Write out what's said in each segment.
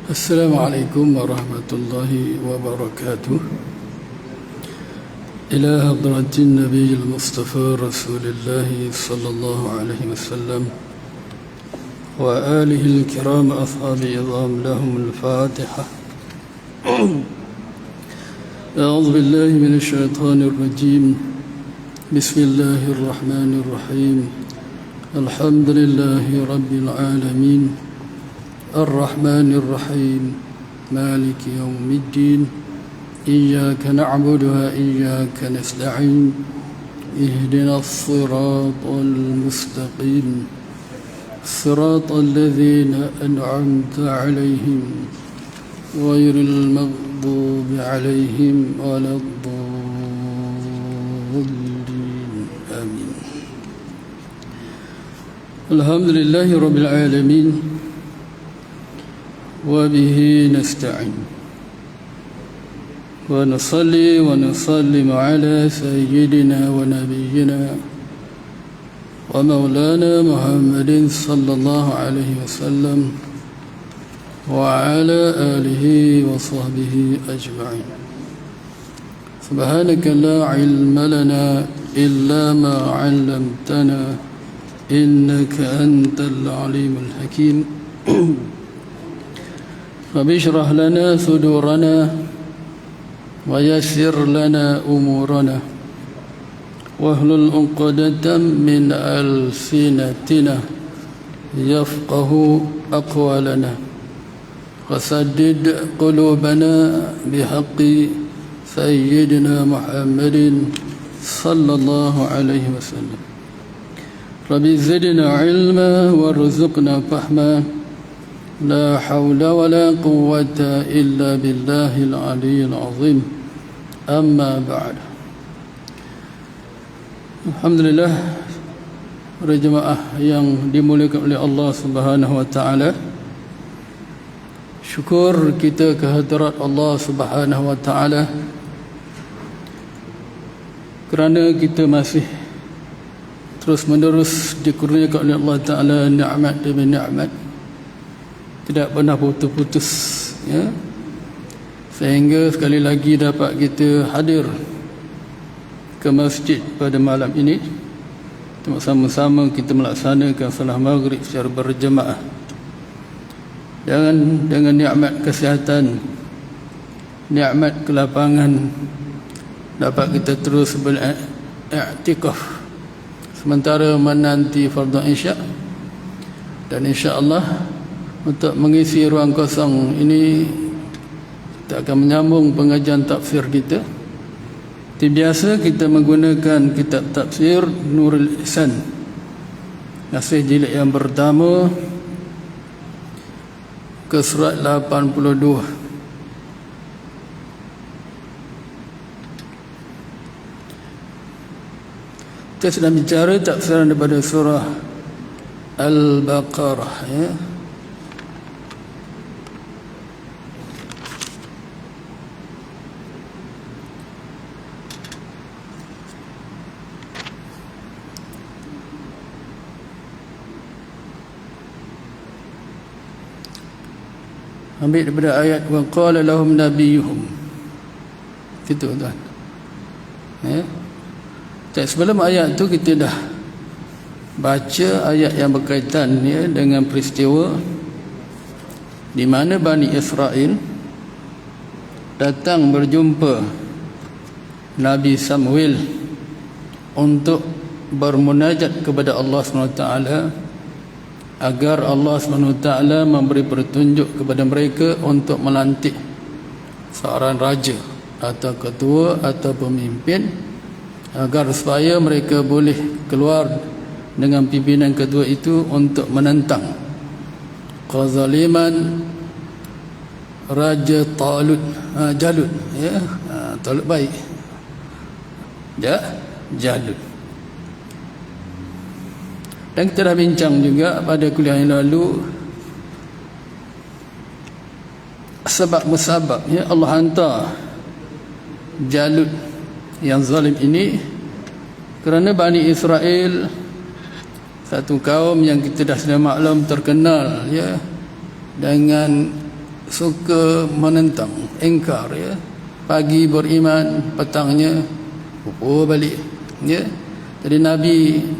Assalamualaikum warahmatullahi wabarakatuh. Ila hadratin Nabi al-Mustafa Rasulullah sallallahu alaihi wasallam wa alihi al-kiram ashabi idham lahum al-Fatiha. A'udzu billahi minasy syaithanir rajim. Bismillahir rahmanir rahim. Alhamdulillahi rabbil alamin. الرحمن الرحيم مالك يوم الدين إياك نعبد وإياك نستعين اهدنا الصراط المستقيم صراط الذين أنعمت عليهم غير المغضوب عليهم ولا الضالين آمين. الحمد لله رب العالمين وبه نستعين ونصلي ونسلم على سيدنا ونبينا ومولانا محمد صلى الله عليه وسلم وعلى آله وصحبه أجمعين. سبحانك لا علم لنا إلا ما علمتنا إنك أنت العليم الحكيم. رب اشرح لنا صدورنا ويسر لنا أمورنا واحلل عقدة من ألسنتنا يفقه أقوالنا وسدد قلوبنا بحق سيدنا محمد صلى الله عليه وسلم. رب زدنا علما وارزقنا فهما. لا حول ولا قوة إلا بالله العلي العظيم. أما بعد. Alhamdulillah, para jemaah yang dimuliakan oleh Allah Subhanahu wa taala. Syukur kita kehadirat Allah Subhanahu wa taala kerana kita masih terus menerus dikurniakan oleh Allah taala nikmat demi nikmat, tidak pernah putus-putus, ya, sehingga sekali lagi dapat kita hadir ke masjid pada malam ini untuk sama-sama kita melaksanakan salat maghrib secara berjemaah dengan nikmat kesihatan, nikmat kelapangan, dapat kita terus beriktikaf sementara menanti fardu isya. Dan insya-Allah untuk mengisi ruang kosong ini kita akan menyambung pengajian tafsir kita. Seperti biasa kita menggunakan kitab tafsir Nurul Ihsan, nasih jilid yang pertama ke surat 82. Kita sedang bicara tafsiran daripada surah Al-Baqarah, ya. Ambil daripada ayat wa qala lahum nabiyuhum. Gitu tuan. Ya. Sebelum ayat tu kita dah baca ayat yang berkaitan, ya, dengan peristiwa di mana Bani Israel datang berjumpa Nabi Samuel untuk bermunajat kepada Allah SWT agar Allah SWT memberi petunjuk kepada mereka untuk melantik seorang raja atau ketua atau pemimpin, agar supaya mereka boleh keluar dengan pimpinan kedua itu untuk menentang kezaliman Raja Jalut, ya. Talut baik, Jalut. Dan kita dah bincang juga pada kuliah yang lalu sebab musabab, ya, Allah hantar Jalut yang zalim ini kerana Bani Israel satu kaum yang kita dah sudah maklum terkenal ya dengan suka menentang, ingkar ya. Pagi beriman, petangnya pupur balik ya. Jadi Nabi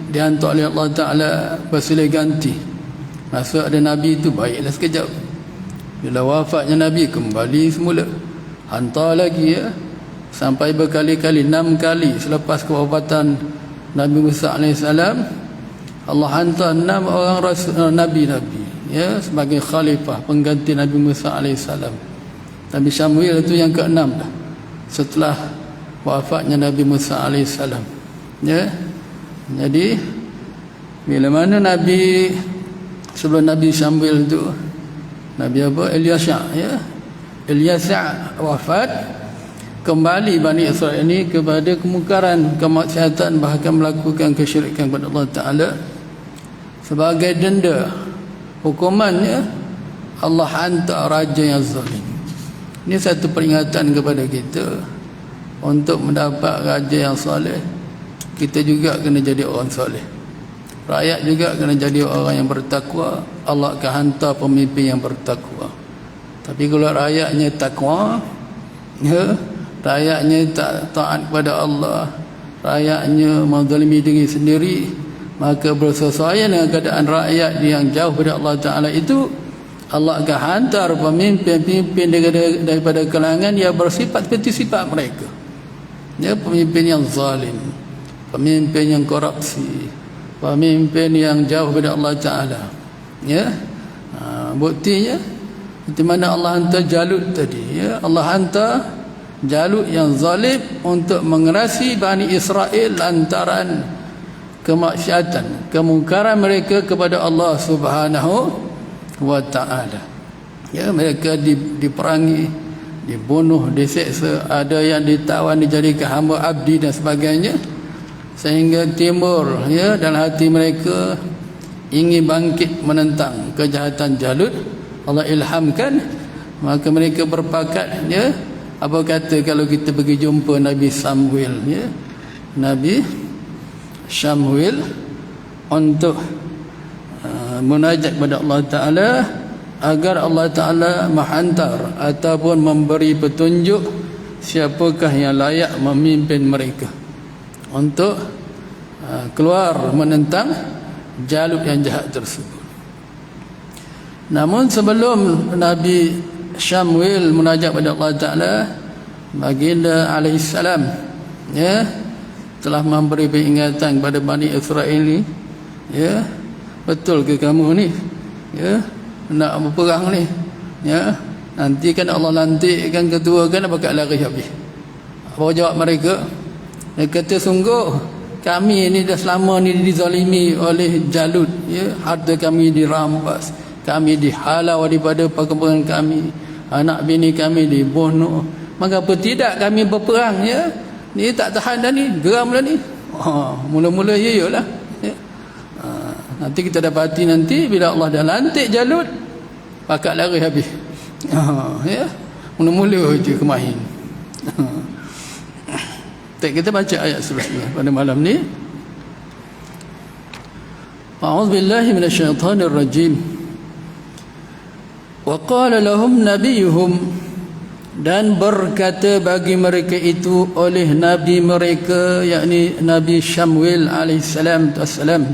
dihantar oleh Allah Ta'ala bersilih ganti. Masa ada Nabi itu baiklah sekejap, bila wafatnya Nabi kembali semula, hantar lagi ya, sampai berkali-kali, 6 kali selepas kewafatan Nabi Musa AS, Allah hantar 6 orang Nabi-Nabi ya, sebagai khalifah pengganti Nabi Musa AS. Nabi Syamwil itu yang ke-6 dah setelah wafatnya Nabi Musa AS ya. Jadi bila mana Nabi, sebelum Nabi Syamwil itu Nabi apa? Ilyasa ya. Ilyasa wafat, kembali Bani Israel ini kepada kemungkaran, kemaksiatan, bahkan melakukan kesyirikan kepada Allah Ta'ala. Sebagai denda, hukumannya Allah hantar raja yang zalim. Ini satu peringatan kepada kita untuk mendapat raja yang soleh. Kita juga kena jadi orang soleh. Rakyat juga kena jadi orang yang bertakwa. Allah akan hantar pemimpin yang bertakwa. Tapi kalau rakyatnya takwa ya, rakyatnya tak taat kepada Allah, rakyatnya menzalimi diri sendiri, maka bersesuaian dengan keadaan rakyat yang jauh daripada Allah Ta'ala itu, Allah akan hantar pemimpin-pemimpin daripada kalangan yang bersifat seperti sifat mereka ya, pemimpin yang zalim, pemimpin yang korupsi, pemimpin yang jauh daripada Allah Ta'ala ya. Buktinya di mana Allah hantar Jalut tadi ya, Allah hantar Jalut yang zalim untuk mengerasi Bani Israel lantaran kemaksiatan, kemungkaran mereka kepada Allah Subhanahu wa Ta'ala ya. Mereka diperangi, dibunuh, diseksa, ada yang ditawan, dijadikan hamba abdi dan sebagainya, sehingga timbul ya dalam hati mereka ingin bangkit menentang kejahatan Jalut. Allah ilhamkan, maka mereka berpakat ya, apa kata kalau kita pergi jumpa Nabi Samuel ya, Nabi Samuel untuk munajat kepada Allah Ta'ala agar Allah Ta'ala menghantar ataupun memberi petunjuk siapakah yang layak memimpin mereka untuk keluar menentang Jalut yang jahat tersebut. Namun sebelum Nabi Samuel munajat kepada Allah Ta'ala, baginda alaihissalam ya telah memberi peringatan kepada Bani Israel ni ya, betul ke kamu ni ya nak berperang ni ya, nanti kan Allah lantikkan ketua kan bakal lari habis. Apa jawab mereka? Mereka kata sungguh kami ni dah selama ni dizalimi oleh Jalut ya, harta kami dirampas, kami dihalau daripada perkembangan kami, anak bini kami dibunuh, maka apa tidak kami berperang ya. Ni tak tahan dah ni, geram dah ni. Mula-mula yalah ya. Nanti kita dapati nanti bila Allah dah lantik Jalut, pakat lari habis. Ya. Mula-mula je kemahin. Kita baca ayat seterusnya pada malam ni. A'udzubillahi minasyaitonir rajim. Wa qala lahum nabiyuhum, dan berkata bagi mereka itu oleh nabi mereka, yakni Nabi Samuel alaihissalam.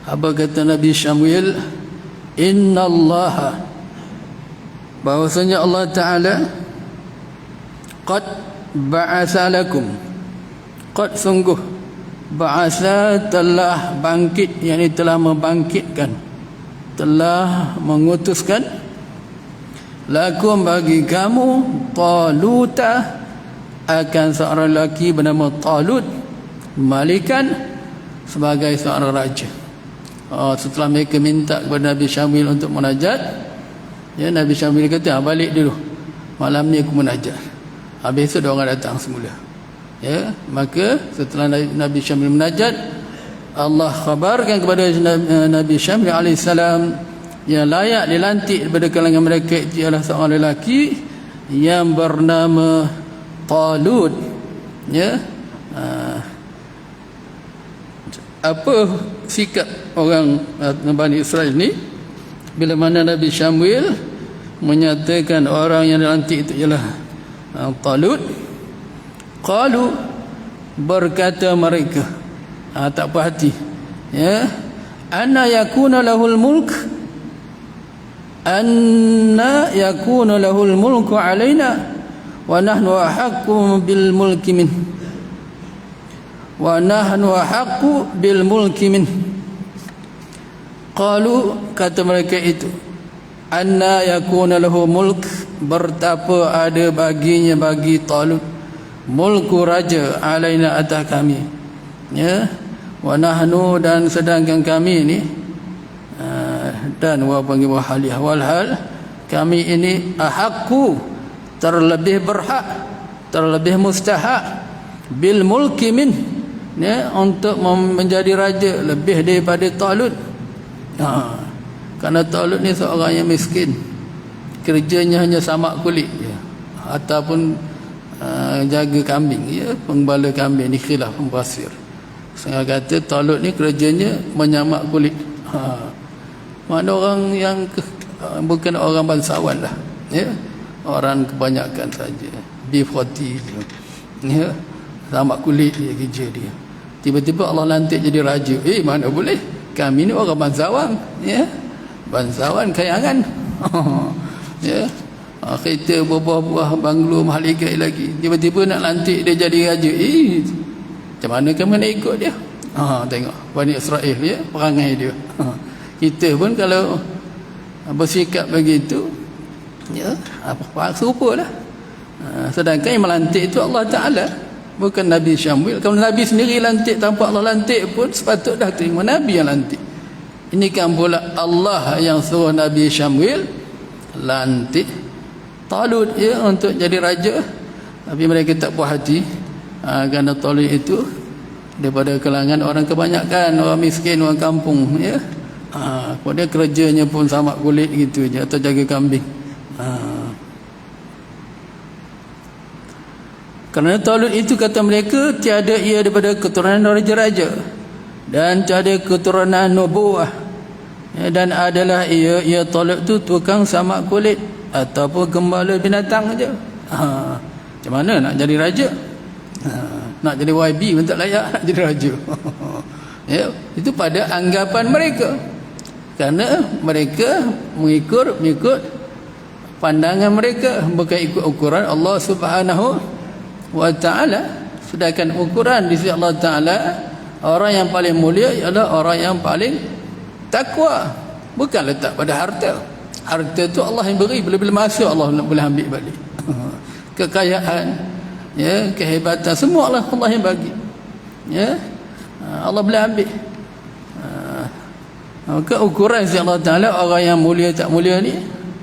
Apa kata Nabi Samuel? Innallaha, bahwasanya Allah Ta'ala qad ba'asa lakum, qad sungguh, ba'asa telah bangkit, yakni telah membangkitkan, telah mengutuskan, lakum bagi kamu, Taluta, akan seorang lelaki bernama Talut, malikan, sebagai seorang raja. Setelah mereka minta kepada Nabi Samuel untuk munajat ya, Nabi Samuel kata balik dulu, malam ni aku munajat, habis itu orang datang semula ya. Maka setelah Nabi Samuel munajat, Allah khabarkan kepada Nabi Samuel alaihissalam yang layak dilantik daripada kalangan mereka ialah seorang lelaki yang bernama Talut ya. Apa sikap orang Bani Israel ni bila mana Nabi Syamwil menyatakan orang yang dilantik itu ialah Talut. Qalu, berkata mereka, tak puas hati, ya, anna yakuna lahul mulk, anna yakuna lahul mulku alaina wa nahnu ahaqqu bil mulki min, wa nahnu ahaqqu bil mulki min. Qalu, kata mereka itu, anna yakuna lahu mulk, bertapa ada baginya bagi Talut mulku raja alaina atas kami, ya, wa nahnu, dan sedangkan kami ini dan wa panggil wahalih walhal kami ini ahaqqu, terlebih berhak, terlebih mustahak bil mulki min, ya, untuk menjadi raja lebih daripada Talut. Kerana Talut ni seorang yang miskin, kerjanya hanya samak kulit ya, ataupun jaga kambing, ya, penggembala kambing. Ni khilaf pembasir. Saya kata Talut ni kerjanya menyamak kulit. Mana orang yang bukan orang bangsawan lah, ya, orang kebanyakan saja B40, ya, samak kulit dia kerja dia. Tiba-tiba Allah lantik jadi raja. Mana boleh, kami ni orang bangsawan, ya, bangsawan kayangan. Ya, kereta berbuah-buah, banglo mahal lagi, tiba-tiba nak lantik dia jadi raja. Macam mana kamu nak ikut dia? Tengok Bani Israel, ya, perangai dia. Kita pun kalau bersikap begitu, ya, apa serupa lah. Sedangkan yang melantik itu Allah Ta'ala, bukan Nabi Syamwil. Kalau Nabi sendiri lantik tanpa Allah lantik pun sepatut dah terima Nabi yang lantik. Ini kan pula Allah yang suruh Nabi Syamwil lantik Talut, ya, untuk jadi raja. Tapi mereka tak puas hati, kerana Talut itu daripada kalangan orang kebanyakan, orang miskin, orang kampung, ya. Kemudian kerjanya pun samak kulit gitu je, atau jaga kambing. Kerana Talut itu, kata mereka, tiada ia daripada keturunan raja-raja dan tiada keturunan nubuah, ya, dan adalah ia Talut itu tukang samak kulit ataupun gembala binatang saja. Macam mana nak jadi raja? Nak jadi YB pun tak layak nak jadi raja. Ya, itu pada anggapan mereka, kerana mereka mengikut pandangan mereka, bukan ikut ukuran Allah Subhanahu wa ta'ala. Sedangkan ukuran di sisi Allah Ta'ala, orang yang paling mulia ialah orang yang paling takwa, bukan letak pada harta. Harta tu Allah yang beri, bila-bila masa Allah boleh ambil balik. Kekayaan, ya, kehebatan, semua Allah yang bagi, ya, Allah boleh ambil. Maka ukuran si Allah Ta'ala, orang yang mulia tak mulia ni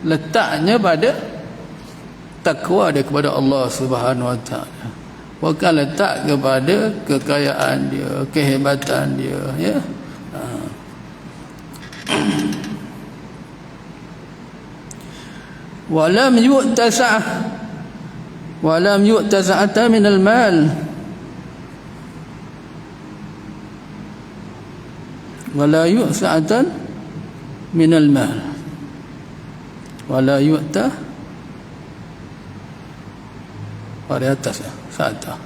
letaknya pada takwa dia kepada Allah Subhanahu wa Ta'ala, bukan letak kepada kekayaan dia, kehebatan dia, ya. Walam yu'ta sa'ah, walam yu'ta sa'ata minal mal, wala yu'ta sa'atan minal mal, wala yu'ta pada atas ya, sa'ata.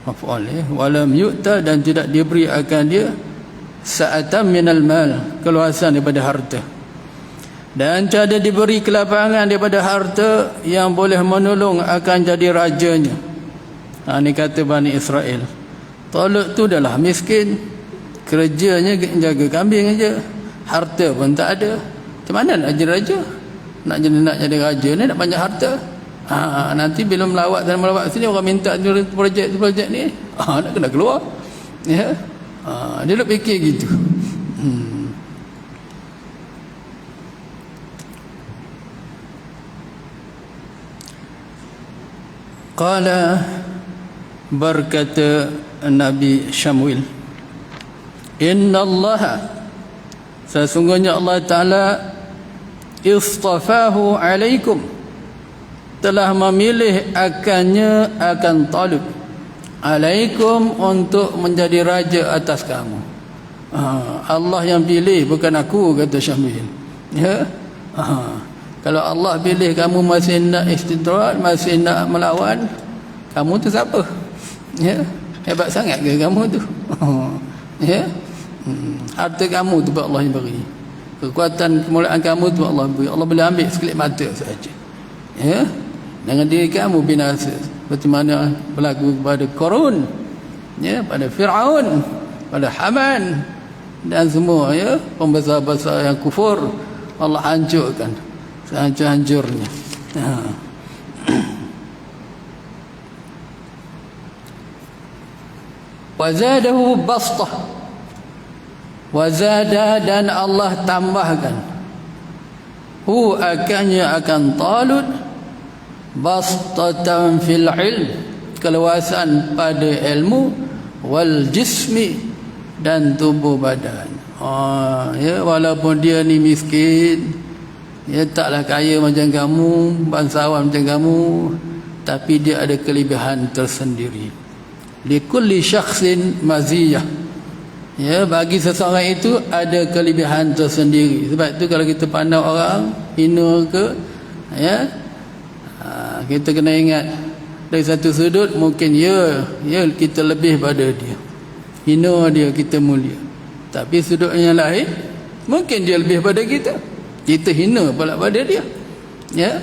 Maf'ul, ya. Walam yu'ta, dan tidak diberi akan dia sa'atan minal mal, keluasan daripada harta, dan tiada diberi kelapangan daripada harta yang boleh menolong akan jadi rajanya. Ini kata Bani Israel. Talut tu dah lah miskin, kerjanya jaga kambing aja, harta pun tak ada. Macam mana nak jadi raja? Nak jadi raja ni nak banyak harta. Nanti bila melawat dan melawat sini, orang minta projek ni, nak kena keluar, ya. Dia nak fikir gitu. Qala, berkata Nabi Syamwil, inna Allah, sesungguhnya Allah Ta'ala istafahu alaikum, telah memilih akannya akan Talut alaikum untuk menjadi raja atas kamu. Allah yang pilih, bukan aku, kata Syamil. Ya. Kalau Allah pilih kamu masih nak istidrak, masih nak melawan, kamu tu siapa? Ya. Hebat sangat ke kamu tu? Ya. Harta kamu tu Allah yang beri. Kekuatan kemuliaan kamu tu Allah beri. Allah boleh ambil sekelip mata saja. Ya. Dengan diri kamu binasa. Seperti mana berlaku kepada Qarun, ya, pada Fir'aun, pada Haman dan semua, ya, pembesar-besar yang kufur, Allah hancurkan sehancur-hancurnya. Wazadahu bastah, wazada, dan Allah tambahkan hu akannya akan Talut bastatan fil ilm, keluasan pada ilmu, wal jismi, dan tubuh badan. Ya, walaupun dia ni miskin, ya, taklah kaya macam kamu, bangsawan macam kamu, tapi dia ada kelebihan tersendiri. Likulli syakhsin maziyah, ya, bagi seseorang itu ada kelebihan tersendiri. Sebab itu kalau kita pandang orang hina ke, ya, kita kena ingat dari satu sudut mungkin ya kita lebih pada dia, hina dia, kita mulia. Tapi sudut yang lain mungkin dia lebih pada kita, kita hina pula pada dia. Ya.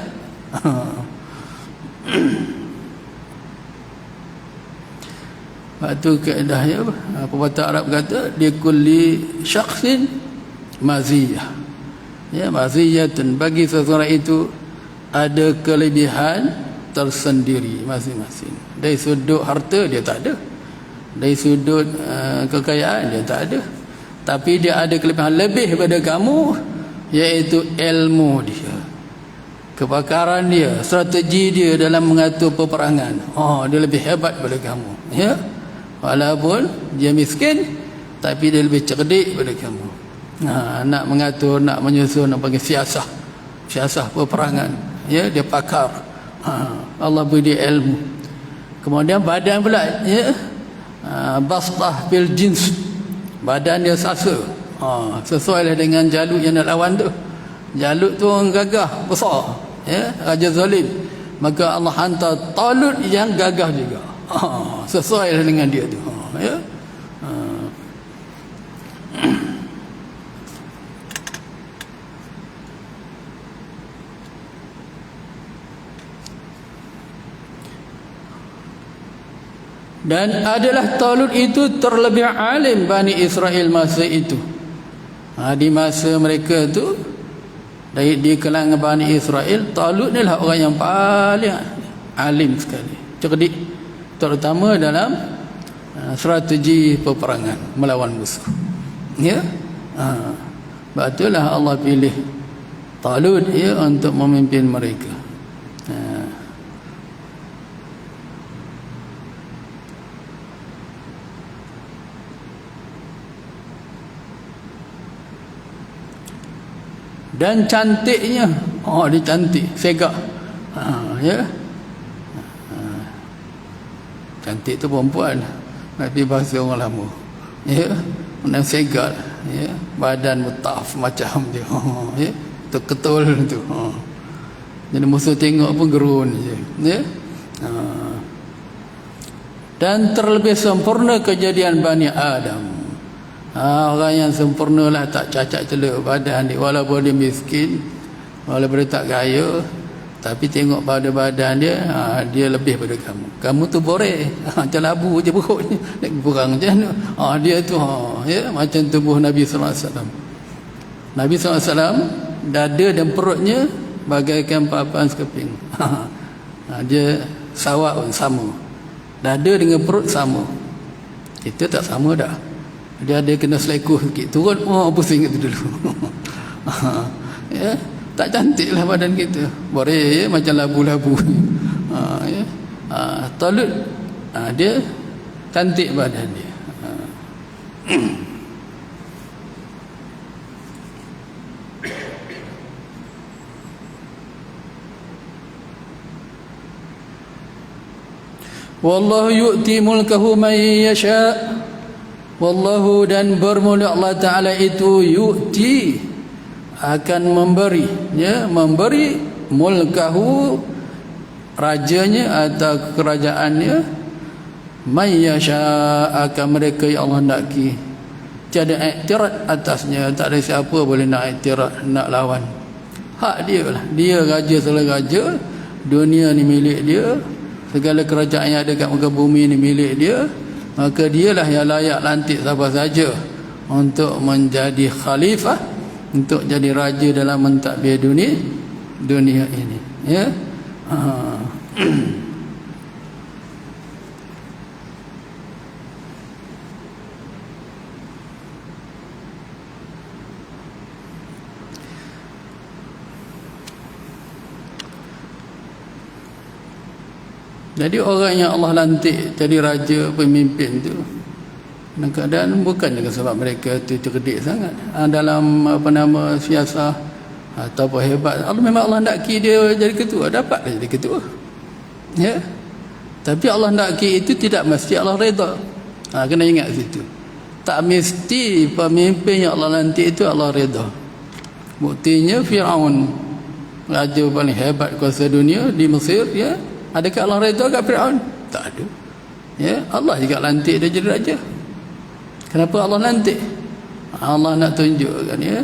Itu kaedahnya apa pepatah Arab kata, di kulli syakhsin maziyah. Ya, maziyatun, bagi seseorang itu ada kelebihan tersendiri masing-masing. Dari sudut harta dia tak ada, dari sudut kekayaan dia tak ada, tapi dia ada kelebihan lebih pada kamu, iaitu ilmu dia, kepakaran dia, strategi dia dalam mengatur peperangan. Dia lebih hebat pada kamu, ya. Walaupun dia miskin, tapi dia lebih cerdik pada kamu. Nak mengatur, nak menyusun, nak panggil siasah peperangan, ya, dia pakar. Allah beri dia ilmu. Kemudian badan pula, ya, bastah bil jins, badan dia sasa, sesuai dengan Jalut yang nak lawan tu. Jalut tu orang gagah besar, ya, raja zalim, maka Allah hantar Talut yang gagah juga, sesuai dengan dia tu, ya. Dan adalah Talut itu terlebih alim Bani Israel masa itu. Di masa mereka tu, di kalangan Bani Israel, Talut ni lah orang yang paling alim sekali, cerdik, terutama dalam strategi peperangan melawan musuh. Ya. Sebab itulah Allah pilih Talut, ya, untuk memimpin mereka. Dan cantiknya, dia cantik, segak, ya. Cantik tu perempuan, tapi bahasa orang lama, ya, dan segak, ya, badan mutaf macam dia, ya, ketul tu, jadi musuh tengok pun gerun je, ya. Dan terlebih sempurna kejadian Bani Adam. Orang yang sempurna lah, tak cacat celak badan dia, walaupun dia miskin, walaupun dia tak kaya, tapi tengok pada badan dia, dia lebih pada kamu. Kamu tu boreh, macam labu je perut ni, kurang macam mana. Dia tu, ya, macam tubuh Nabi SAW. Nabi SAW, dada dan perutnya bagaikan papan sekeping. Dia sawak pun sama, dada dengan perut sama. Kita tak sama dah. Dia ada kena selekuh sikit, turun, pusing itu dulu. Ya, tak cantik lah badan kita, boleh, ya, macam labu-labu. Ya. Talut, dia cantik badan dia. wallahu yu'ti mulkahu man yasha. Wallahu, dan bermula Allah Ta'ala itu yu'ti, akan memberi, ya, memberi mulkahu, rajanya atau kerajaannya, man yasha, akan mereka yang Allah naki. Tiada iktirad atasnya, tak ada siapa boleh nak iktirad, nak lawan. Hak dia lah, dia raja segala raja, dunia ni milik dia, segala kerajaan yang ada kat muka bumi ni milik dia. Maka dialah yang layak lantik siapa saja untuk menjadi khalifah, untuk jadi raja dalam mentadbir dunia ini, ya. Jadi orang yang Allah lantik jadi raja, pemimpin tu, kadang-kadang bukan dengan sebab mereka tu cerdik sangat dalam siasat atau apa hebat. Allah memang Allah naki dia jadi ketua, dapat dia jadi ketua, ya. Tapi Allah naki itu tidak mesti Allah redha. Kena ingat situ. Tak mesti pemimpin yang Allah lantik itu Allah redha. Buktinya Firaun, raja paling hebat kuasa dunia di Mesir, ya. Adakah Allah redha kat Firaun? Tak ada. Ya, Allah juga lantik dia jadi raja. Kenapa Allah lantik? Allah nak tunjukkan, ya,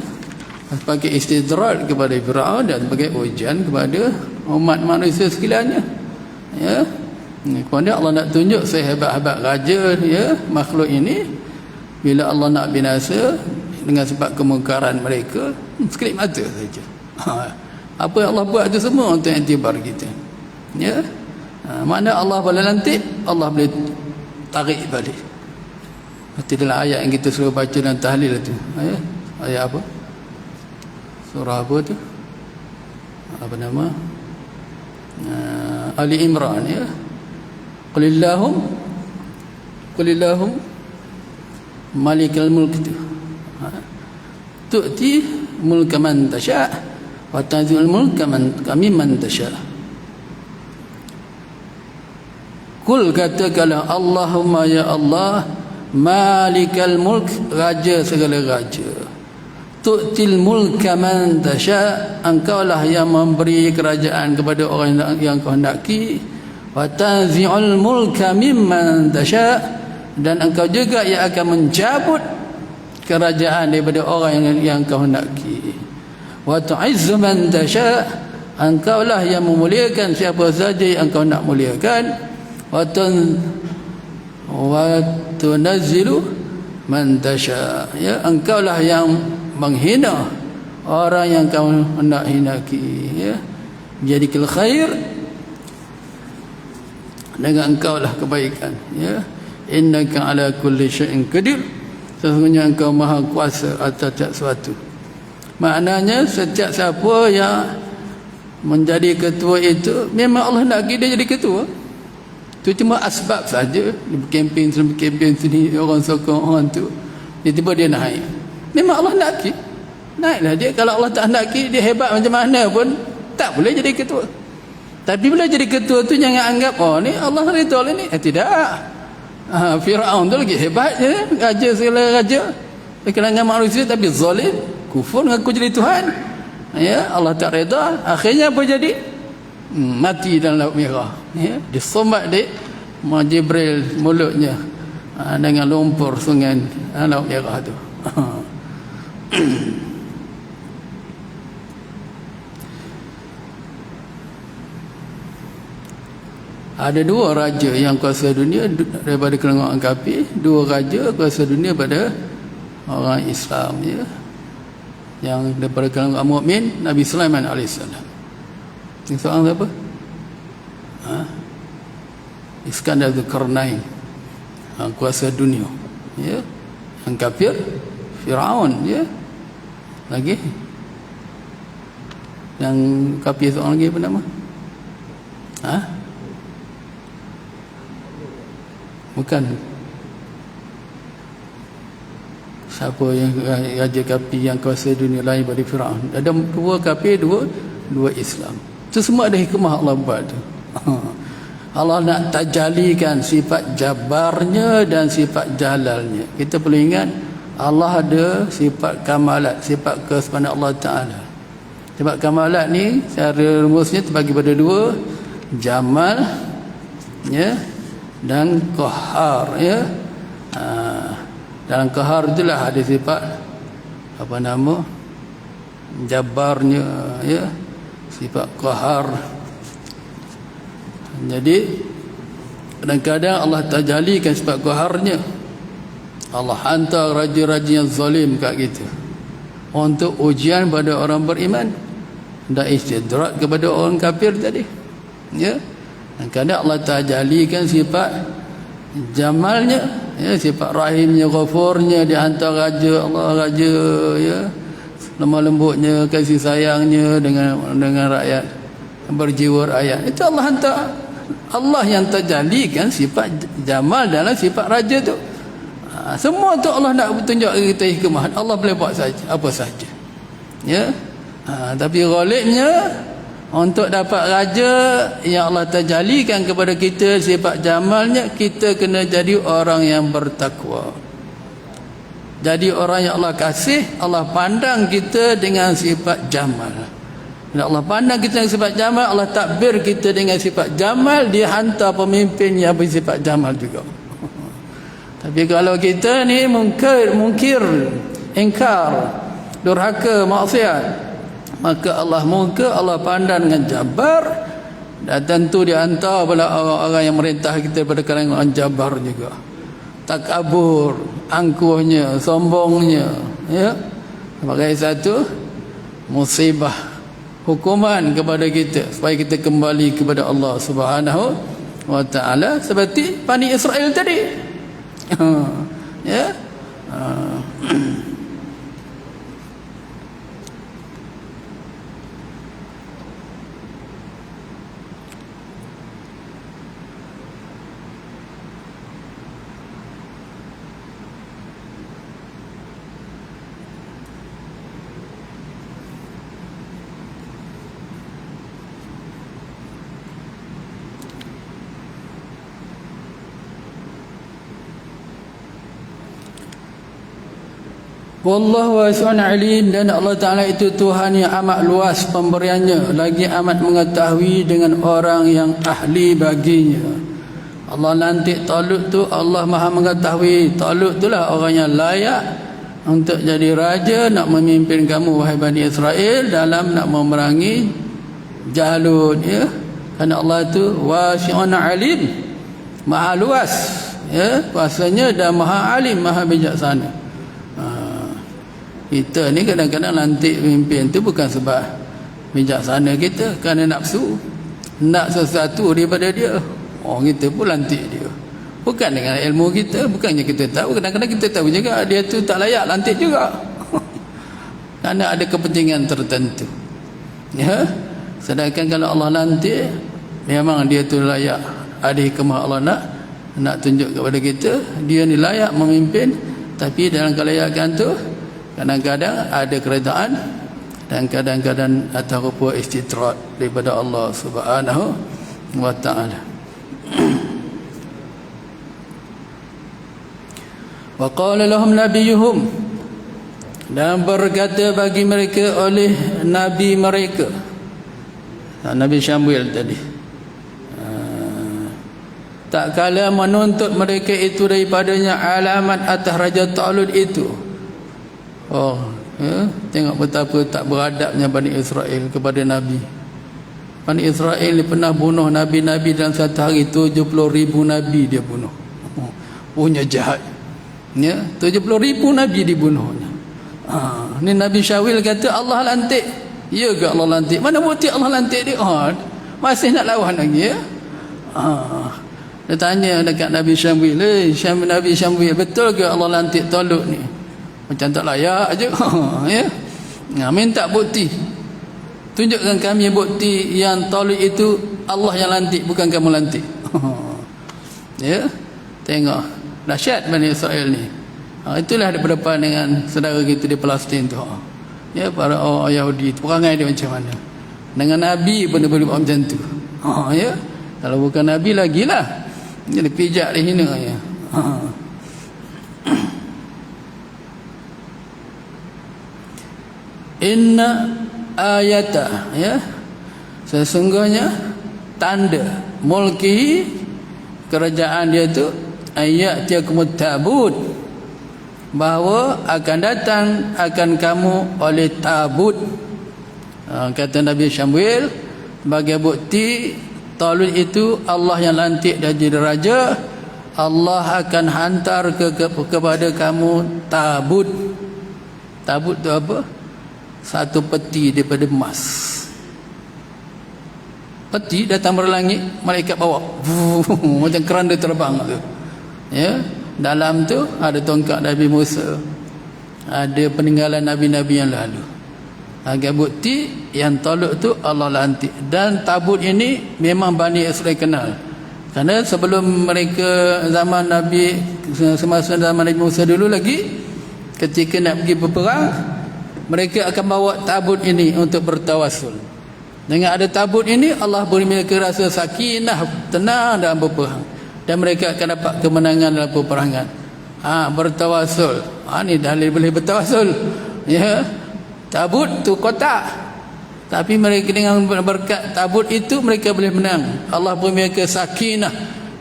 sebagai istidraj kepada Firaun dan sebagai ujian kepada umat manusia sekaliannya. Ya. Kemudian Allah nak tunjuk sehebat-hebat raja, ya, makhluk ini, bila Allah nak binasa dengan sebab kemungkaran mereka, sekelip mata saja. Apa yang Allah buat itu semua untuk iktibar kita. Ya. Mana Allah boleh lantik, Allah boleh tarik balik. Seperti dalam ayat yang kita suruh baca dan tahlil itu. Ayat apa? Surah apa tu? Apa nama? Ali Imran, ya. Qulillahum malikal mulk itu. Tu'ti mulka man tasha' wa tanzi'ul mulka mimman tasha'. Kul, katakanlah, Allahumma ya Allah, malikal mulk, raja segala raja, tu'til mulka man tasha', engkaulah yang memberi kerajaan kepada orang yang kau hendaki, wa tanzi'ul mulka mimman tasha', dan engkau juga yang akan mencabut kerajaan daripada orang yang kau hendaki, wa tu'izzu man tasha', engkaulah yang memuliakan siapa saja yang engkau nak muliakan, wa tunazzilu man tasha', ya, engkaulah yang menghina orang yang kau hendak hinaki, ya. Jadikal khair, dengan engkaulah kebaikan, ya. Innaka ala kulli syai'in qadir, sesungguhnya engkau maha kuasa atas setiap sesuatu. Maknanya setiap siapa yang menjadi ketua itu memang Allah nak dia jadi ketua. Itu cuma asbab saja. Dia berkempen sini, orang sokong orang tu, tiba-tiba dia naik. Memang Allah nak naiklah dia. Kalau Allah tak nak dia hebat macam mana pun tak boleh jadi ketua. Tapi bila jadi ketua tu jangan anggap ni Allah redha ni. Tidak. Firaun tu lagi hebat je, raja segala raja di kalangan manusia, tapi zalim, kufur, mengaku jadi Tuhan. Ya, Allah tak redha, akhirnya apa jadi? Mati dalam laut merah, ya. Disombat di Jibril mulutnya dengan lumpur sungai laut merah tu. Ada dua raja yang kuasa dunia daripada kalangan orang kafir, dua raja kuasa dunia pada orang Islam, ya. Yang daripada kalangan mukmin, Nabi Sulaiman alaihissalam. Ini seorang siapa? Iskandar Dzulkarnain, kuasa dunia, ya. Yang kafir Firaun, ya. Lagi yang kafir seorang lagi apa nama? Bukan. Siapa yang raja kafir yang kuasa dunia lain daripada Firaun? Ada dua kafir, dua Islam. Itu semua ada hikmah Allah buat tu. Allah nak tajalikan sifat jabarnya dan sifat jalalnya. Kita perlu ingat Allah ada sifat kamalat, sifat kesempurnaan Allah Ta'ala. Sifat kamalat ni secara rumusnya terbagi pada dua, jamal ya, dan qahar ya. Dalam qahar itulah ada sifat apa nama, jabarnya ya, sifat qahar. Jadi kadang-kadang Allah tajalikan sifat qaharnya. Allah hantar raja-raja yang zalim kat kita untuk ujian pada orang beriman dan istidrak kepada orang kafir tadi. Ya. Kadang Allah tajalikan sifat jamalnya, ya, sifat rahimnya, ghafurnya, dihantar raja, Allah raja ya, lemah lembutnya, kasih sayangnya dengan rakyat, berjiwa rakyat. Itu Allah hantar. Allah yang terjadikan sifat jamal dalam sifat raja tu. Semua tu Allah nak tunjuk kita hikmah. Allah boleh buat saja apa saja. Ya. Tapi ghalibnya untuk dapat raja yang Allah terjadikan kepada kita sifat jamalnya, kita kena jadi orang yang bertakwa. Jadi orang yang Allah kasih, Allah pandang kita dengan sifat jamal. Bila Allah pandang kita dengan sifat jamal, Allah takbir kita dengan sifat jamal, dia hantar pemimpin yang bersifat jamal juga. Tapi kalau kita ni mungkir, ingkar, durhaka, maksiat, maka Allah mungkir, Allah pandang dengan jabar, dan tentu dia hantar pada orang-orang yang merintah kita pada kalangan jabar juga. Takabur, angkuhnya, sombongnya, ya. Sebagai satu musibah, hukuman kepada kita supaya kita kembali kepada Allah Subhanahu wa Ta'ala seperti Bani Israel tadi. Ya. Wallahu wasi'un alim, dan Allah Ta'ala itu Tuhan yang amat luas pemberiannya, lagi amat mengetahui dengan orang yang ahli baginya. Allah lantik Talut tu, Allah maha mengetahui Talut itulah orang yang layak untuk jadi raja, nak memimpin kamu wahai Bani Israel dalam nak memerangi Jalut ya. Kerana Allah tu wasi'un alim, maha luas ya kuasanya, dan maha alim, maha bijaksana. Kita ni kadang-kadang lantik pemimpin tu bukan sebab bijaksana kita, kerana nafsu nak sesuatu daripada dia. Kita pun lantik dia bukan dengan ilmu kita. Bukannya kita tahu, kadang-kadang kita tahu juga dia tu tak layak lantik juga. Kerana ada kepentingan tertentu ya. Sedangkan kalau Allah lantik, memang dia tu layak, ada hikmah Allah nak tunjuk kepada kita, dia ni layak memimpin. Tapi dalam kelayakan tu kadang-kadang ada keredaan dan kadang-kadang ada rupa istidrak daripada Allah Subhanahu wa Ta'ala. Wa qala lahum nabiyuhum, dan berkata bagi mereka oleh nabi mereka, Nabi Syambil tadi, tak kala menuntut mereka itu daripadanya alamat atas Raja Talut itu. Tengok betapa tak beradabnya Bani Israel kepada Nabi. Bani Israel ni pernah bunuh Nabi-Nabi dalam satu hari. 70,000 Nabi dia bunuh. Punya jahat ya, 70,000 Nabi dibunuhnya. Ni Nabi Syawil kata Allah lantik. Ya ke Allah lantik? Mana bukti Allah lantik dia? Masih nak lawan lagi ya. Dia tanya dekat Nabi Syambil, Nabi Syambil, betul ke Allah lantik Talut ni? Macam tak layak aja. Ya. Minta bukti. Tunjukkan kami bukti yang Talut itu Allah yang lantik, bukan kamu lantik. Ya. Tengok dahsyat Bani Israel ni. Itulah dia berdepan dengan saudara kita di Palestin tu. Ya, para orang Yahudi, perangai dia macam mana? Dengan Nabi pun dia boleh buat macam tu. Ya. Kalau bukan Nabi lagilah. Jadi pijak dia hina ya. Inna ayata, ya, sesungguhnya tanda mulki kerajaan dia tu ayat tiakumut tabut, bahawa akan datang akan kamu oleh tabut. Kata Nabi Syamwil, sebagai bukti Talut itu Allah yang lantik dan jadi raja, Allah akan hantar kepada kamu tabut. Tabut tu apa? Satu peti daripada emas. Peti datang dari langit, malaikat bawa macam keranda terbang tu, ya. Dalam tu ada tongkat Nabi Musa, ada peninggalan Nabi-Nabi yang lalu. Agak bukti yang Talut tu Allah lantik. Dan tabut ini memang Bani Israel kenal, kerana sebelum mereka zaman Nabi, semasa zaman Nabi Musa dulu lagi, ketika nak pergi berperang, mereka akan bawa tabut ini untuk bertawasul. Dengan ada tabut ini, Allah beri mereka rasa sakinah, tenang dalam berperang, dan mereka akan dapat kemenangan dalam peperangan. Bertawasul. Ni dalil boleh bertawasul, ya. Tabut tu kotak, tapi mereka dengan berkat tabut itu mereka boleh menang. Allah beri mereka sakinah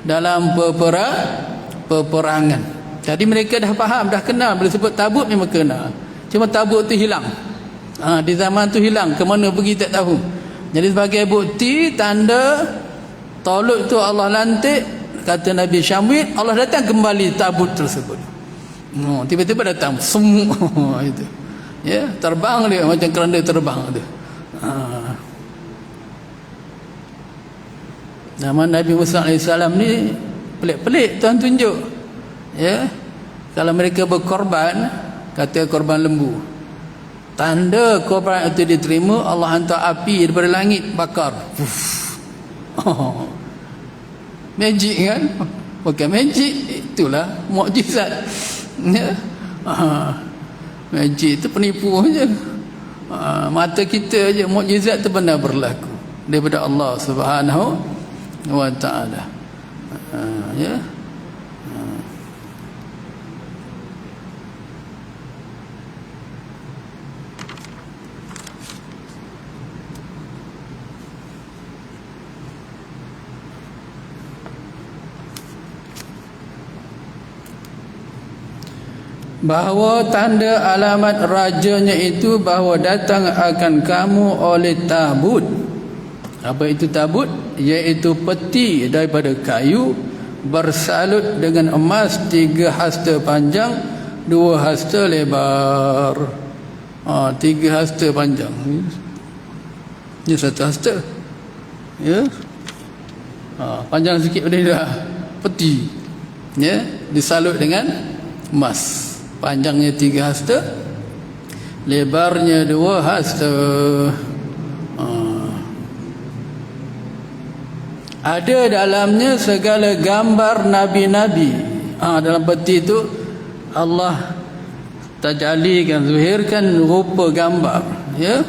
dalam peperangan. Jadi mereka dah faham, dah kenal. Bila sebut tabut memang kenal. Cuma tabut tu hilang. Di zaman tu hilang, ke mana pergi tak tahu. Jadi sebagai bukti tanda Talut tu Allah lantik, kata Nabi Syamwil, Allah datang kembali tabut tersebut. Tiba-tiba datang semua itu, ya, terbang dia macam keranda terbang tu. Zaman Nabi Musa AS ni pelik-pelik Tuhan tunjuk, ya. Kalau mereka berkorban, kata korban lembu, tanda korban itu diterima, Allah hantar api daripada langit bakar. Magic kan? Bukan magic, itulah mukjizat, ya. Magic itu penipu aja. Mata kita aja, mukjizat itu benar berlaku daripada Allah Subhanahu wa taala. Ya. Bahawa tanda alamat rajanya itu bahawa datang akan kamu oleh tabut. Apa itu tabut? Iaitu peti daripada kayu bersalut dengan emas, 3 hasta panjang, 2 hasta lebar. 3 hasta panjang. Ini 1 hasta, ya. Panjang sikit pada dah peti, ya, disalut dengan emas. Panjangnya 3 hasta, lebarnya 2 hasta. Ada dalamnya segala gambar nabi-nabi. Dalam peti itu Allah tajalikan, zuhirkan rupa gambar, ya,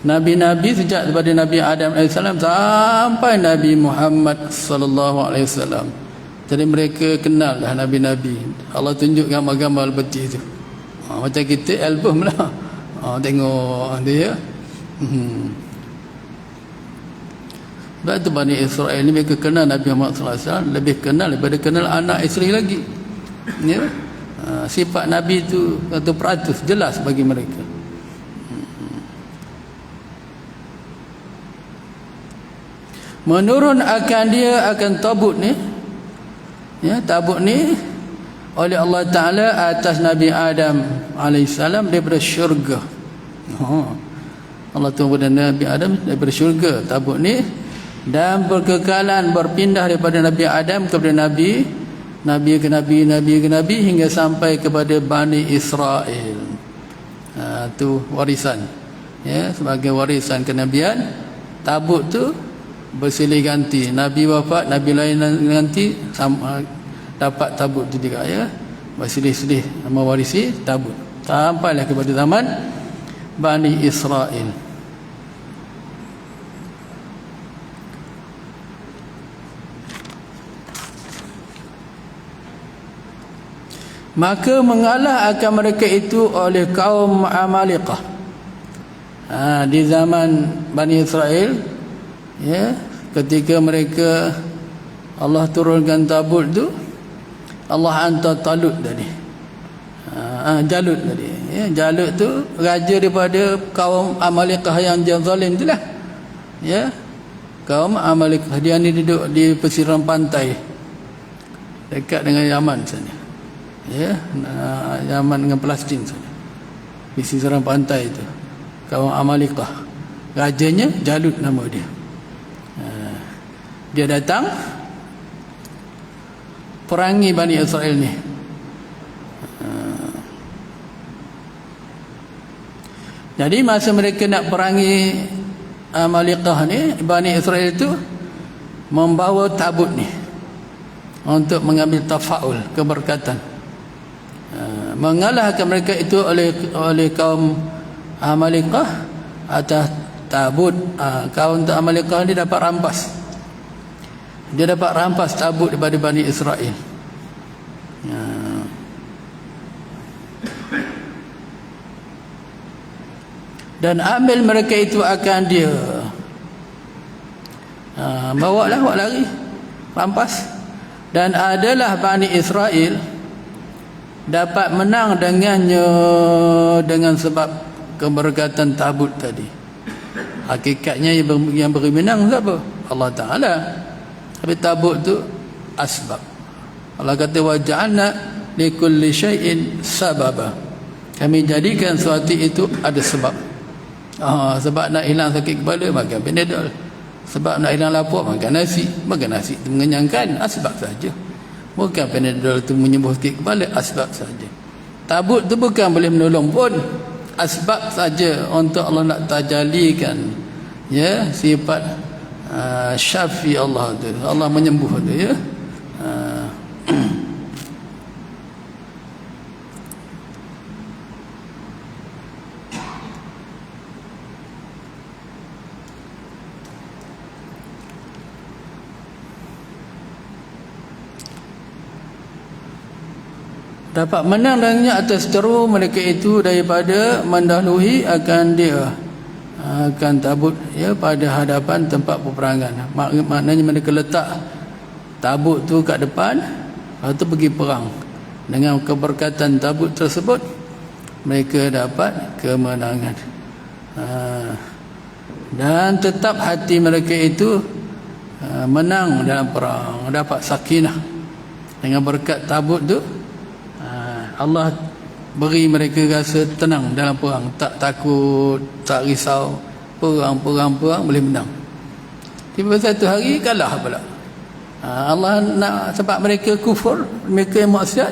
nabi-nabi sejak daripada Nabi Adam AS sampai Nabi Muhammad SAW. Jadi mereka kenal dah nabi-nabi. Allah tunjuk gambar-gambar peti itu. Macam kita album lah. Tengok dia. Sebab itu Bani Israel ni mereka kenal Nabi Muhammad SAW lebih kenal daripada kenal anak isteri lagi, ya. Sifat Nabi itu 100% jelas bagi mereka. Menurun akan dia akan tabut ni, ya, tabut ni oleh Allah Ta'ala atas Nabi Adam AS daripada syurga. Allah turun pada Nabi Adam daripada syurga tabut ni, dan berkekalan berpindah daripada Nabi Adam kepada Nabi ke Nabi hingga sampai kepada Bani Israel. Itu warisan, ya, sebagai warisan kenabian. Tabut tu bersilih ganti, Nabi wafat, Nabi lain nanti sama, dapat tabut tu juga, ya, bersilih-silih mewarisi tabut sampailah kepada zaman Bani Israel. maka mengalah akan mereka itu oleh kaum Amaliqah. Di zaman Bani Israel, ya, ketika mereka Allah turunkan tabut tu, Allah hantar Talut tadi, Jalut tadi, ya. Jalut tu raja daripada kaum Amaliqah yang zalim itulah, ya. Kaum Amaliqah, dia ni duduk di pesisir pantai dekat dengan Yaman sana, ya, Yaman dengan Palestin sana, pesisir pantai itu kaum Amaliqah. Rajanya Jalut nama dia. Dia datang perangi Bani Israel ni. Jadi masa mereka nak perangi Amaliqah ni, Bani Israel itu membawa tabut ni untuk mengambil tafaul, keberkatan. Mengalahkan mereka itu oleh kaum Amaliqah atas tabut. Kaum Amaliqah ni dapat rampas. Dia dapat rampas tabut daripada Bani Israel. Dan ambil mereka itu akan dia bawalah, buat lari, rampas. Dan adalah Bani Israel dapat menang dengannya dengan sebab keberkatan tabut tadi. Hakikatnya yang beri menang siapa? Allah Ta'ala. Tapi tabut tu asbab. Allah kata wa ja'alna likulli syai'in sababa. Kami jadikan sesuatu itu ada sebab. Sebab nak hilang sakit kepala makan Panadol. Sebab nak hilang lapar makan nasi. Makan nasi itu mengenyangkan, asbab saja. Bukan Panadol itu menyembuh sakit kepala, asbab saja. Tabut tu bukan boleh menolong pun, asbab saja untuk Allah nak tajalikan, ya, sifat syafi Allah tu, Allah menyembuh tu, ya. Dapat menang dengannya atas teru mereka itu daripada mendahului akan dia akan tabut, ya, pada hadapan tempat peperangan. Maknanya mereka letak tabut tu kat depan, lepas tu pergi perang. Dengan keberkatan tabut tersebut mereka dapat kemenangan. Dan tetap hati mereka itu menang dalam perang, dapat sakinah. Dengan berkat tabut tu Allah beri mereka rasa tenang dalam perang, tak takut, tak risau. Perang boleh menang. Tiba satu hari kalah pula. Allah nak, sebab mereka kufur, mereka yang maksiat,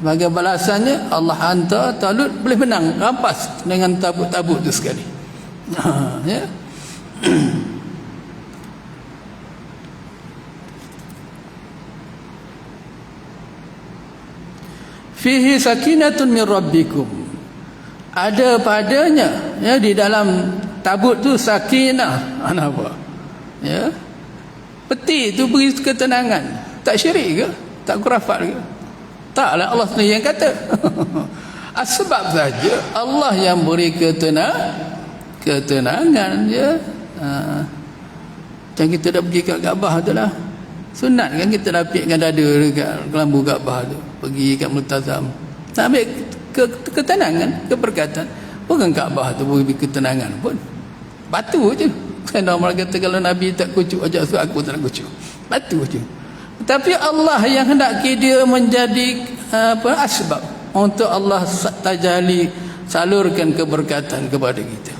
sebagai balasannya Allah hantar Talut boleh menang, rampas dengan tabut-tabut tu sekali. Ya. Fihi sakinatun min rabbikum. Ada padanya, ya, di dalam tabut tu sakinah. Apa? Ya. Peti tu beri ketenangan. Tak syirik ke? Tak khurafat ke? Taklah, Allah sendiri yang kata. Sebab saja Allah yang beri ketenangan, ya. Macam kita dah pergi kat Kaabah tu lah. Sunat kan kita lapikkan dada dekat kelambu Kaabah tu, pergi kat Multazam. Nak ambil ketenangan, keberkatan. Bukan Kaabah tu beri ketenangan pun, batu je. Kan orang kata kalau Nabi tak kucuk ajak suruh aku tak nak kucuk, batu je. Tapi Allah yang hendaki dia menjadi asbab untuk Allah tajali, salurkan keberkatan kepada kita.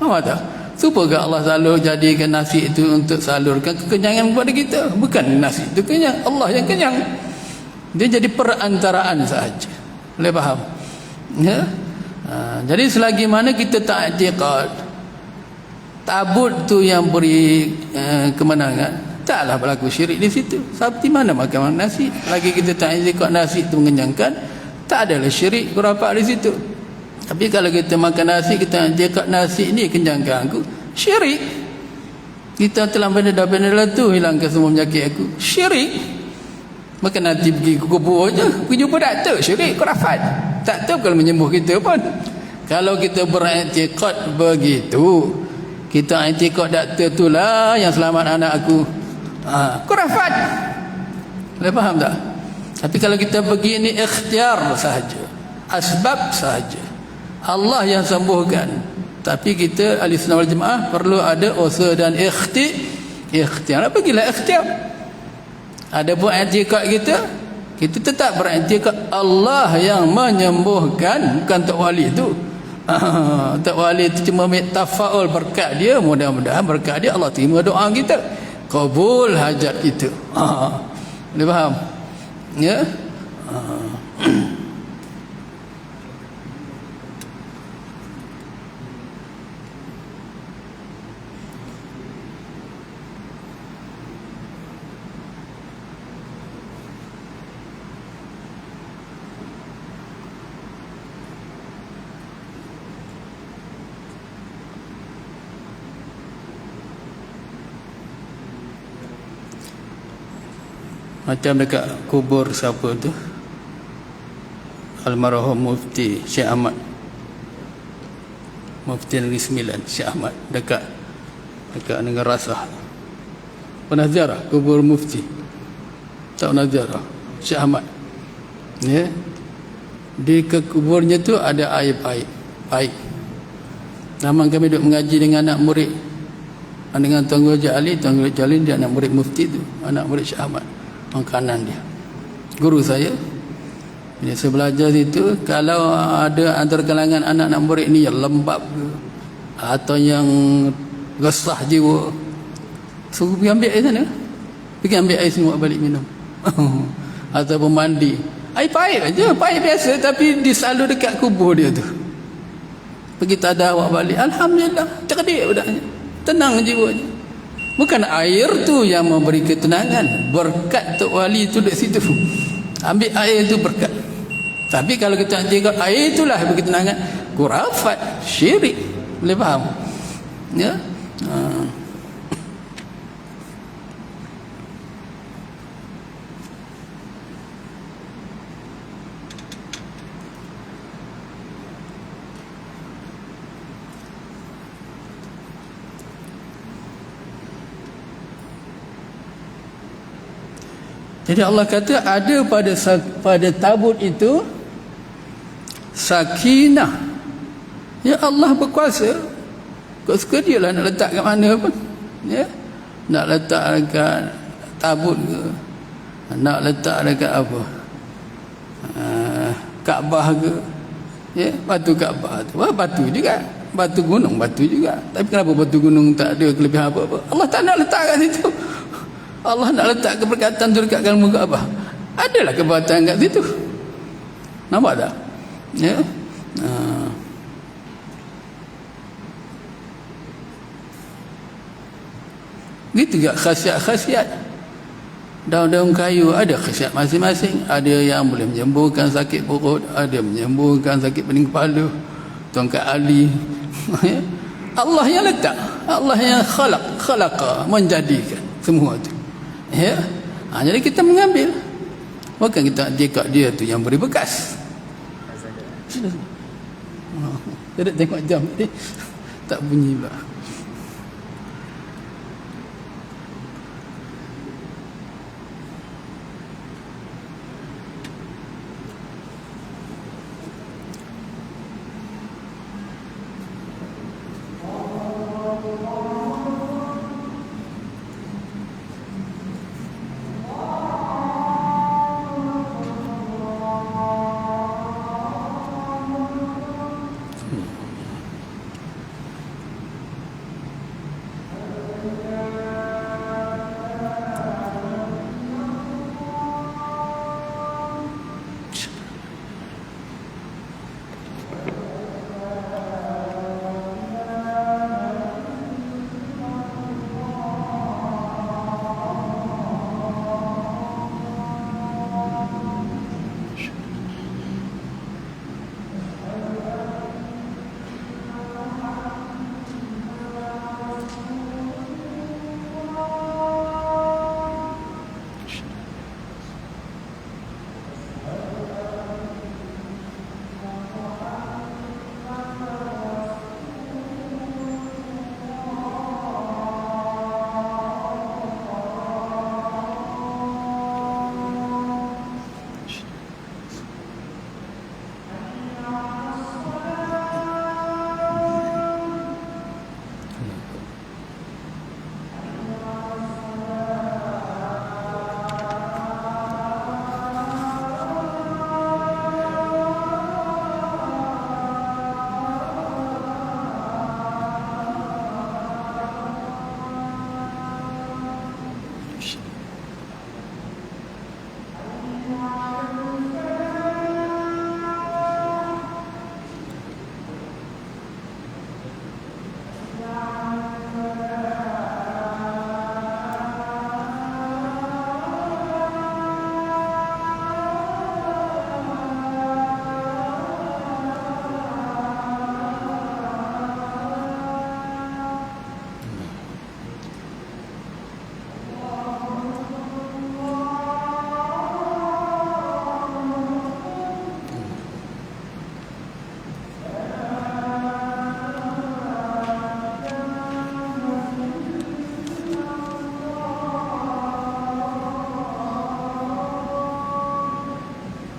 Apa tak? Supaya Allah selalu jadikan nasi itu untuk salurkan kekenyangan kepada kita. Bukan nasi itu kenyang, Allah yang kenyang. Dia jadi perantaraan sahaja. Boleh faham? Ya? Jadi selagi mana kita tak i'tiqad tabut tu yang beri kemenangan, taklah berlaku syirik di situ. Seperti mana makan nasi, lagi kita tak i'tiqad nasi itu mengenyangkan, tak adalah syirik khurafat di situ. Tapi kalau kita makan nasi, kita i'tiqad nasi ini kenyangkan aku, syirik. Kita telah Panadol tu hilangkan semua penyakit aku, syirik. Maka nanti pergi ke kubur je, pergi jumpa doktor, syirik, khurafat. Tak tahu kalau menyembuh kita pun. Kalau kita beriktikad begitu, kita iktikad doktor itulah yang selamat anak aku, khurafat. Boleh faham tak? Tapi kalau kita begini ikhtiar sahaja, asbab sahaja, Allah yang sembuhkan. Tapi kita ahli sunnah wal jemaah perlu ada usaha dan ikhtiar. Apa gila ikhtiar? Ada pun i'tikad kita tetap beriktikad Allah yang menyembuhkan, bukan tok wali tu. Tok wali tu cuma tafaul berkat dia, mudah-mudahan berkat dia Allah terima doa kita, kabul hajat kita. Boleh faham? Ya? Macam dekat kubur siapa tu, almarhum Mufti Syekh Ahmad, Mufti Negeri Sembilan Syekh Ahmad, dekat Negara Rasah. Pernah ziarah kubur Mufti? Tak pernah ziarah Syekh Ahmad, ya? Di kuburnya tu ada aib. Zaman kami duduk mengaji dengan anak murid, dengan Tuan Guru Haji Ali, dia anak murid Mufti tu, anak murid Syekh Ahmad, orang kanan dia, guru saya. Bila saya belajar situ, kalau ada antara kalangan anak-anak murid ni yang lembab ke, atau yang resah jiwa, suruh pergi ambil air sana, pergi ambil air sini, buat balik minum. Ataupun mandi, air pahit aja, pahit biasa, tapi disalur dekat kubur dia tu, pergi tadah, buat balik. Alhamdulillah, cerdik budaknya, tenang jiwanya. Bukan air tu yang memberi ketenangan, berkat Tok Wali tu dekat situ, ambil air tu berkat. Tapi kalau kita cakap air itulah beri ketenangan, khurafat, syirik. Boleh faham? Ya? Jadi Allah kata ada pada tabut itu sakinah. Ya, Allah berkuasa. Kau suka dia lah nak letak kat mana pun. Ya, nak letak dekat tabut ke, nak letak dekat apa, Kaabah ke, ya, batu Kaabah tu, batu juga, batu gunung, batu juga. Tapi kenapa batu gunung tak ada kelebihan apa-apa? Allah tak nak letak kat situ. Allah nak letak keberkatan tu dekat kalmu Kaabah. Adalah keberkatan kat situ. Nampak tak? Ya. Gitu juga khasiat-khasiat. Daun-daun kayu ada khasiat masing-masing. Ada yang boleh menyembuhkan sakit perut, ada menyembuhkan sakit pening kepala, tongkat ali. Allah yang letak, Allah yang khalaqa, menjadikan semua tu. Ya. Jadi kita mengambil. Bukan kita dekat dia tu yang beri bekas. Tidak tengok jam ni, tak bunyi pula.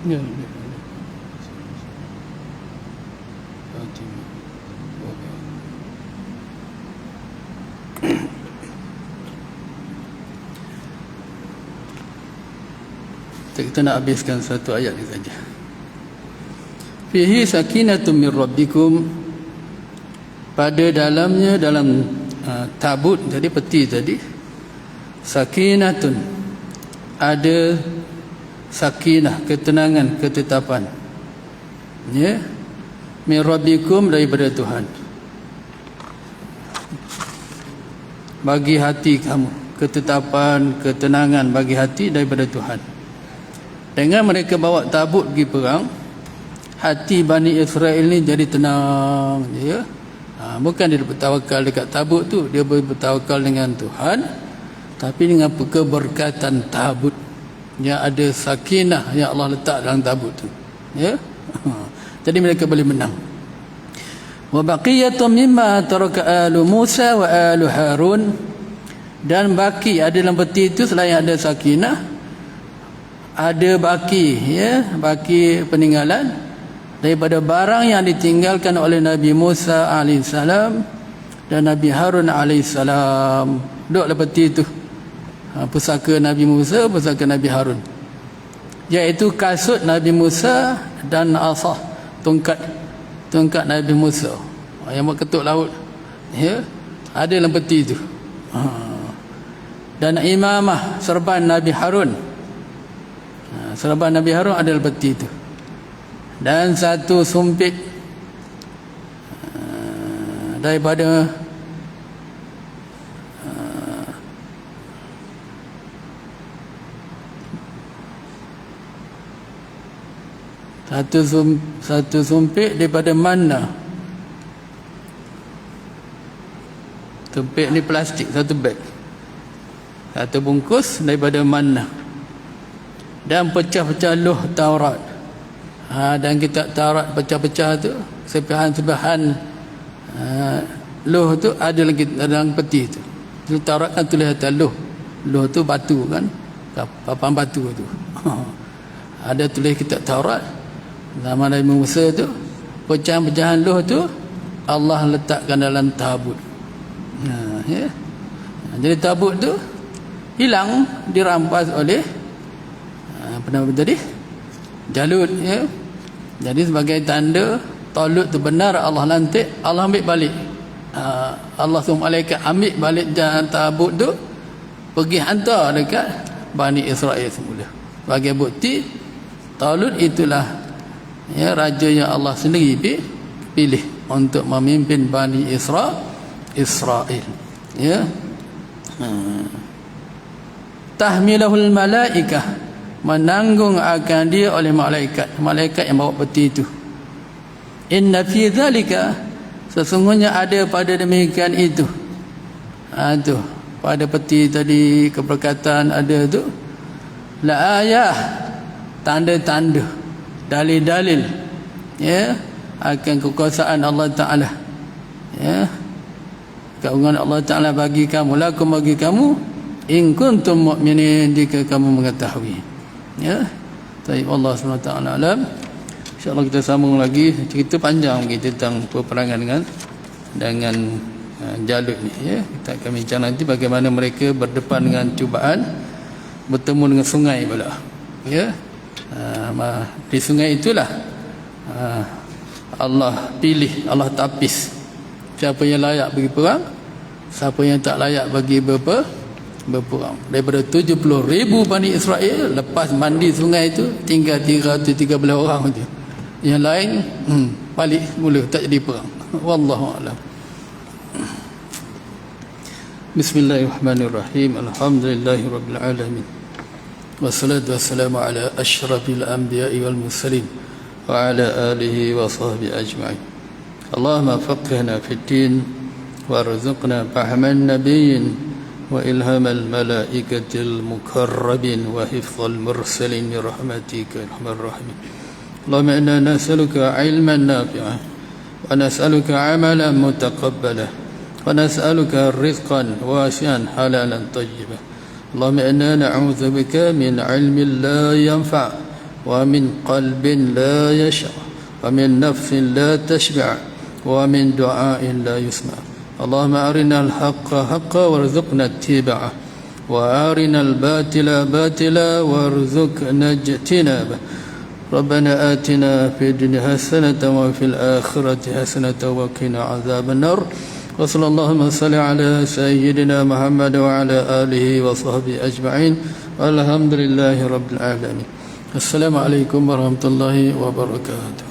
Ya. Kita nak habiskan satu ayat ni saja. Fihi sakinatun min rabbikum, pada dalamnya, dalam tabut jadi peti tadi, sakinatun, ada sakinah, ketenangan, ketetapan, ya, min rabbikum, daripada Tuhan, bagi hati kamu, ketetapan, ketenangan bagi hati daripada Tuhan. Dengan mereka bawa tabut pergi perang, hati Bani Israel ni jadi tenang, ya. Bukan dia bertawakal dekat tabut tu, dia bertawakal dengan Tuhan, tapi dengan keberkatan tabut, yang ada sakinah yang Allah letak dalam tabut tu, ya. Jadi mereka boleh menang. Wa baqiyatun mimma taraka alu Musa wa alu Harun, dan baki ada dalam peti itu selain ada sakinah, ada baki, ya, baki peninggalan daripada barang yang ditinggalkan oleh Nabi Musa alaihissalam dan Nabi Harun alaihissalam. Duduk dalam peti itu pusaka Nabi Musa, pusaka Nabi Harun, iaitu kasut Nabi Musa dan asah, tongkat Nabi Musa yang buat ketuk laut, ya, ada dalam peti itu. Dan imamah, serban Nabi Harun, serban Nabi Harun ada dalam peti itu. Dan satu sumpit daripada satu sumpit daripada mana? Sumpit ni plastik, satu beg, satu bungkus daripada mana? Dan pecah-pecah luh Taurat, dan kitab Taurat pecah-pecah tu, sebahagian luh tu ada lagi dalam peti tu. Taurat kan tulis atas luh tu batu kan, papan batu tu. Ada tulis kitab Taurat zaman Nabi Musa tu, pecahan-pecahan luh tu Allah letakkan dalam tabut. Ya. Jadi tabut tu hilang, dirampas oleh apa nama tadi, Jalut, ya. Jadi sebagai tanda Talut tu benar Allah lantik, Allah ambil balik, Allah suruh malaikat ambil balik tabut tu, pergi hantar dekat Bani Israel semula. Sebagai bukti Talut itulah, ya, raja yang Allah sendiri pilih untuk memimpin Bani Israel, ya. Tahmilahul malaikah, menanggung akan dia oleh malaikat yang bawa peti itu. Inna fi dzalika, sesungguhnya ada pada demikian itu, tu pada peti tadi keberkatan ada tu, la ayah, tanda-tanda, dalil-dalil, ya, akan kekuasaan Allah Taala, ya, keagungan Allah Taala bagi kamu, lakum, bagi kamu, in kuntum mu'minin, jika kamu mengetahui, ya. Baik, Allah SWT alam. InsyaAllah kita sambung lagi, cerita panjang kita tentang peperangan dengan Jalut ni, ya. Kita akan bincang nanti bagaimana mereka berdepan dengan cubaan, bertemu dengan sungai pula, ya. Di sungai itulah Allah pilih, Allah tapis siapa yang layak bagi perang, siapa yang tak layak bagi berperang. Daripada 70,000 Bani Israel, lepas mandi sungai itu tinggal 313 orang saja. Yang lain balik mula, tak jadi perang. Wallahu a'lam. Bismillahirrahmanirrahim. Alhamdulillahirabbil alamin. Wassalatu wassalamu ala asyrafil anbiya'i wal mursalin wa ala alihi wa sahbihi ajma'in. Allahumma faqihna fid din warzuqna fahman nabiyyin wa ilhamal malaikatil mukarrabin wa hifdzal mursalin bi rahmatika ya arhamar rahimin. Allahumma inna nas'aluka 'ilman nafi'an wa nas'aluka 'amalan mutaqabbalan wa nas'aluka rizqan wasi'an halalan tayyiban. Allahumma inna na'udzubika min 'ilmin la yanfa' ومن قلب لا يشع ومن نفس لا تشبع ومن دعاء لا يسمع اللهم أرنا الحق حقا وارزقنا اتباعه وأرنا الباطل باطلا وارزقنا اجتنابه ربنا آتنا في الدنيا حسنة وفي الآخرة حسنة وقنا عذاب النار وصلى اللهم صل على سيدنا محمد وعلى آله وصحبه أجمعين والحمد لله رب العالمين. السلام عليكم ورحمة الله وبركاته.